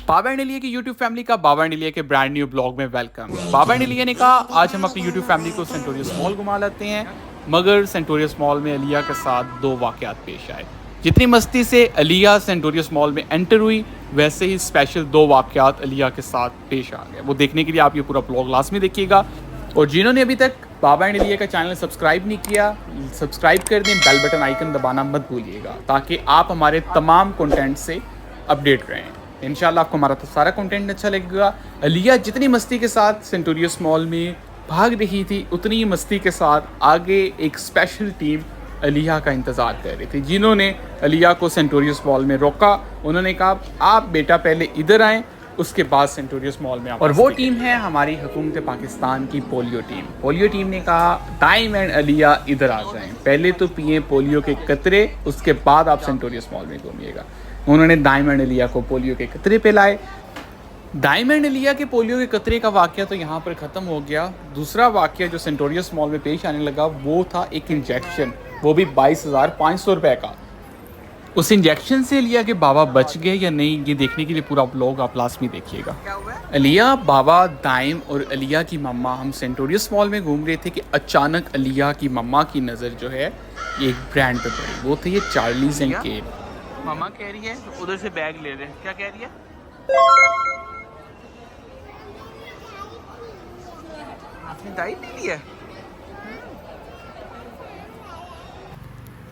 बाबा and इलिया की YouTube family का बाबा and इलिया के ब्रांड न्यू ब्लॉग में वेलकम। बाबा एंड इलिया ने कहा आज हम अपनी यूट्यूब फैमिली को सेंटोरियस मॉल घुमा लेते हैं, मगर सेंटोरियस मॉल में अलिया के साथ दो वाकयात पेश आए। जितनी मस्ती से अलिया सेंटोरियस मॉल में एंटर हुई, वैसे ही स्पेशल दो वाकयात अलिया के साथ पेश आ गए। वो देखने के लिए आप ये पूरा ब्लॉग लाजमी देखिएगा, और जिन्होंने अभी तक बाबा एंड इलिया का चैनल सब्सक्राइब नहीं किया, सब्सक्राइब कर दें, बेल बटन आइकन दबाना मत भूलिएगा ताकि आप हमारे तमाम कंटेंट से अपडेट रहें। इंशाल्लाह आपको हमारा तो सारा कंटेंट अच्छा लगेगा। अलिया जितनी मस्ती के साथ सेंटोरियस मॉल में भाग रही थी, उतनी ही मस्ती के साथ आगे एक स्पेशल टीम अलिया का इंतज़ार कर रही थी, जिन्होंने अलिया को सेंटोरियस मॉल में रोका। उन्होंने कहा आप बेटा पहले इधर आएँ, उसके बाद सेंटोरियस मॉल में। और वो टीम है हमारी हुकूमत पाकिस्तान की पोलियो टीम। पोलियो टीम ने कहा टाइम एंड अलिया इधर आ जाएं, पहले तो पिए पोलियो के कतरे, उसके बाद आप सेंटोरियस मॉल में घूमिएगा। उन्होंने डायमंड अलिया को पोलियो के कतरे पिलाए। डायमंड अलिया के पोलियो के कतरे का वाक़या तो यहाँ पर ख़त्म हो गया। दूसरा वाक़या जो सेंटोरियस मॉल में पेश आने लगा वो था एक इंजेक्शन, वो भी 22,500 रुपये का। उस इंजेक्शन से अलिया के बाबा बच गए या नहीं, ये देखने के लिए पूरा ब्लॉग आप लाजमी देखिएगा। अलिया, बाबा, दाइम और अलिया की मम्मा हम सेंटोरियस मॉल में घूम रहे थे कि अचानक अलिया की मम्मा की नज़र जो है ये एक ब्रांड पे पड़ी। वो थे ये चार्लीज एंड केट। मामा कह रही है उधर से बैग ले रहे हैं। क्या कह रही है? आपने दाई पी ली है?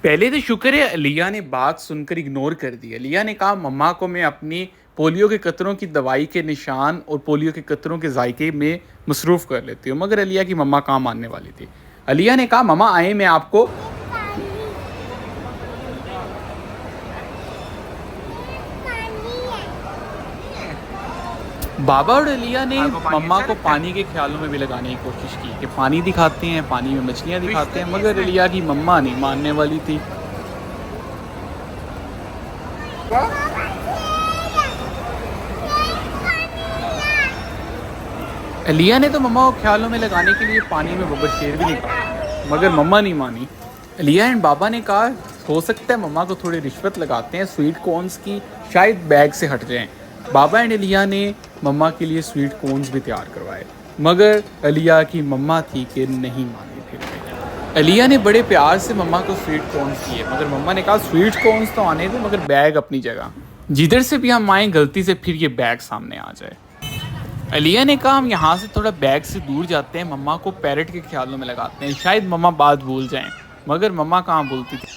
पहले तो शुक्र है अलिया ने बात सुनकर इग्नोर कर दी। अलिया ने कहा मम्मा को मैं अपनी पोलियो के कतरों की दवाई के निशान और पोलियो के कतरों के जायके में मसरूफ़ कर लेती हूँ, मगर अलिया की मम्मा कहाँ मानने वाली थी। अलिया ने कहा मम्मा आए, मैं आपको बाबा और अलिया ने मम्मा को पानी के ख्यालों में भी लगाने की कोशिश की कि पानी दिखाते हैं, पानी में मछलियाँ दिखाते हैं, मगर अलिया की मम्मा नहीं मानने वाली थी। अलिया ने तो मम्मा को ख्यालों में लगाने के लिए पानी में बब्बर शेर भी निकाला, मगर मम्मा नहीं मानी। अलिया एंड बाबा ने कहा हो सकता है मम्मा को थोड़ी रिश्वत लगाते हैं स्वीट कॉर्न्स की, शायद बैग से हट जाएं। बाबा एंड अलिया ने मम्मा के लिए स्वीट कॉर्न्स भी तैयार करवाए, मगर अलिया की मम्मा थी कि नहीं मानी। फिर अलिया ने बड़े प्यार से मम्मा को स्वीट कॉर्न्स दिए, मगर मम्मा ने कहा स्वीट कॉर्न्स तो आने दे, मगर बैग अपनी जगह। जिधर से भी हम आए गलती से फिर ये बैग सामने आ जाए। अलिया ने कहा हम यहाँ से थोड़ा बैग से दूर जाते हैं, मम्मा को पैरट के ख्यालों में लगाते हैं, शायद मम्मा बात भूल जाएं, मगर मम्मा कहाँ भूलती थी।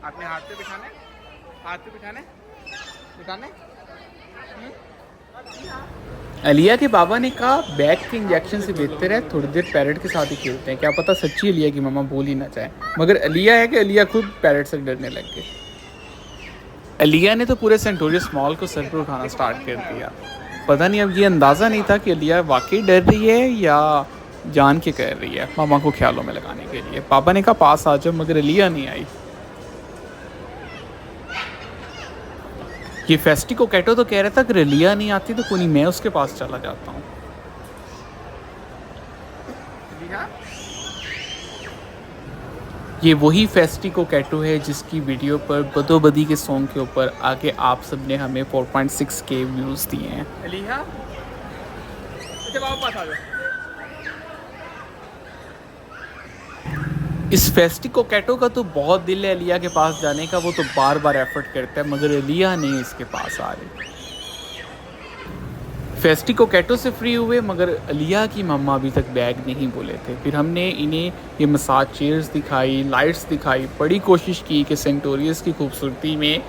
आपने हाथ पे बिठाने, हाथ पे बिठाने, बिठाने। अलिया के बाबा ने कहा बैग के इंजेक्शन से बेहतर है थोड़ी देर पैरट के साथ ही खेलते हैं, क्या पता सच्ची अलिया की मम्मा भूल ही ना चाहे। मगर अलिया है कि अलिया खुद पैरट से डरने लग गई। अलिया ने तो पूरे सेंटोरियस मॉल को सर पर उठाना स्टार्ट कर दिया। पता नहीं अब ये अंदाज़ा नहीं था कि अलिया वाकई डर रही है या जान के कर रही है मामा को ख्यालों में लगाने के लिए। पापा ने कहा पास आ जाओ, मगर अलिया नहीं आई। ये फेस्टिको कैटो तो कह रहा था कि अलिया नहीं आती तो कोई नहीं, मैं उसके पास चला जाता हूँ। ये वही फेस्टिको कैटो है जिसकी वीडियो पर बदो बदी के सॉन्ग के ऊपर आके आप सब ने हमें 4.6K व्यूज़ दिए हैं। अलिया, अच्छा बाबा पास आ जाओ। इस फेस्टिको कैटो का तो बहुत दिल है अलिया के पास जाने का, वो तो बार बार एफर्ट करता है, मगर अलिया नहीं इसके पास आ रही। फेस्टिको कैटो से फ्री हुए, मगर अलिया की मम्मा अभी तक बैग नहीं बोले थे। फिर हमने इन्हें ये मसाज चेयर्स दिखाई, लाइट्स दिखाई, बड़ी कोशिश की कि सेंटोरियस की खूबसूरती में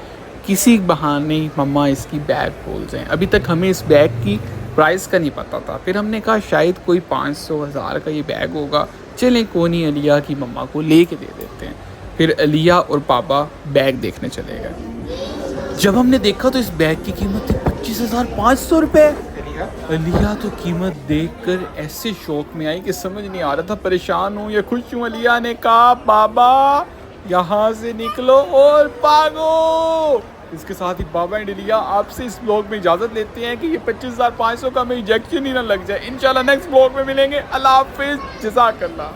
किसी बहाने मम्मा इसकी बैग खोल जाएं। अभी तक हमें इस बैग की प्राइस का नहीं पता था। फिर हमने कहा शायद कोई 500,000 का ये बैग होगा, चलें कोई नहीं अलिया की मम्मा को ले के दे देते हैं। फिर अलिया और पापा बैग देखने चले गए। जब हमने देखा तो इस बैग की कीमत थी 25,500 रुपये। अलिया तो कीमत देखकर ऐसे शौक में आई कि समझ नहीं आ रहा था परेशान हूँ या खुश हूँ। अलिया ने कहा बाबा यहाँ से निकलो और भागो। इसके साथ ही बाबा एंड अलिया आपसे इस ब्लॉग में इजाज़त लेते हैं कि ये 25,500 का हमें इंजेक्शन ही ना लग जाए। इंशाल्लाह नेक्स्ट ब्लॉग में मिलेंगे। अल्लाह हाफिज़, जज़ाकल्लाह।